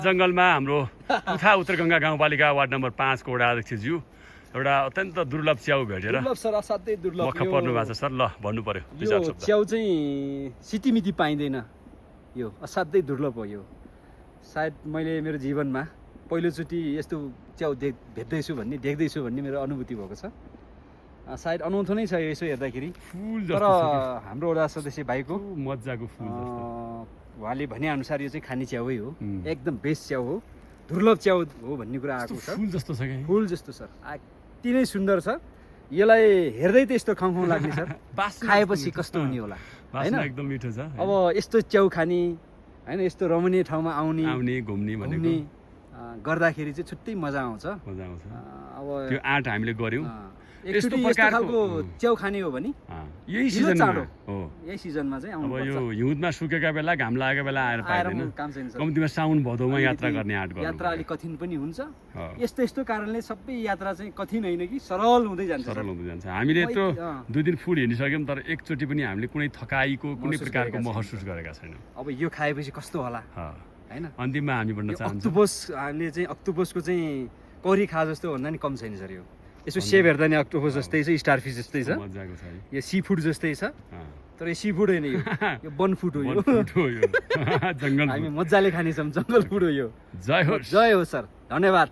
जङ्गलमा हाम्रो पुथा उत्तरगङ्गा गाउँपालिका वार्ड नम्बर 5 को वडा अध्यक्षज्यू एउटा अत्यन्त दुर्लभ च्याउ भेटेर दुर्लभ सर, असाध्यै दुर्लभ। मक्ख पर्नु भएको छ सर। ल भन्नु पर्यो दुई चार यो शब्द। च्याउ चाहिँ सिटिमिति पाइँदैन, यो असाध्यै दुर्लभ हो। यो सायद मैले मेरो जीवनमा पहिलोचोटि यस्तो च्याउ देख्दैछु भन्ने मेरो अनुभूति भएको छ। सायद अनौठो नै छ यसो हेर्दाखेरि। फुल तर जस्तो हाम्रो वडा सदस्य भाइको मजाको फुल जस्तो उहाँले भनेअनुसार यो चाहिँ खाने च्याउै हो, एकदम बेस्ट च्याउ हो, दुर्लभ च्याउ हो भन्ने कुरा आएको छ। फुल जस्तो छ कि फुल जस्तो सर, अति नै सुन्दर छ। यसलाई हेर्दै त यस्तो खाउँ लाग्ने सर, खाएपछि कस्तो हुने होला हैन? एकदम मिठो छ। अब यस्तो च्याउ खाने हैन, यस्तो रमणीय ठाउँमा आउने घुम्ने भनेको गर्दाखेरि चाहिँ छुट्टै मजा आउँछ। मजा आउँछ। अब त्यो आँट हामीले गर्यौं। यस्तो खालको च्याउ खाने हो भने यही सिजनमा हो। यही सिजनमा चाहिँ अब आउनुपर्छ। यो हिउँदमा सुकेका बेला, घाम लागेको बेला आएर पाइदैन। काम छैन सर। कम्तीमा साउन भदौमा यात्रा गर्ने आँट गर्नु। यात्रा अलिक कठिन पनि हुन्छ। यस्तो कारणले सबै यात्रा चाहिँ कठिन होइन कि सरल हुँदै जान्छ। सरल हुँदै जान्छ। हामीले यत्रो 2 दिन फुल हिँडिसक्यौं, तर एकचोटि पनि हामीले कुनै थकाइको कुनै प्रकारको महसुस गरेका छैनौं। अब यो खाएपछि कस्तो होला हैन? अन्तिममा हामी भन्न चाहन्छौँ अक्टोपसले चाहिँ अक्टोपसको चाहिँ करी खा जस्तो भन्दा नि कम छैन सर। यो यसो सेप हेर्दा नि अक्टोपस जस्तै छ, स्टारफिस जस्तै छ, मजाको छ। यो सी फुड जस्तै छ। तर यो सी फुड होइन, यो वन फुड हो। यो जङ्गल हामी मजाले खानेछौँ, जङ्गल फुड हो यो। जय हो। जय हो सर, धन्यवाद।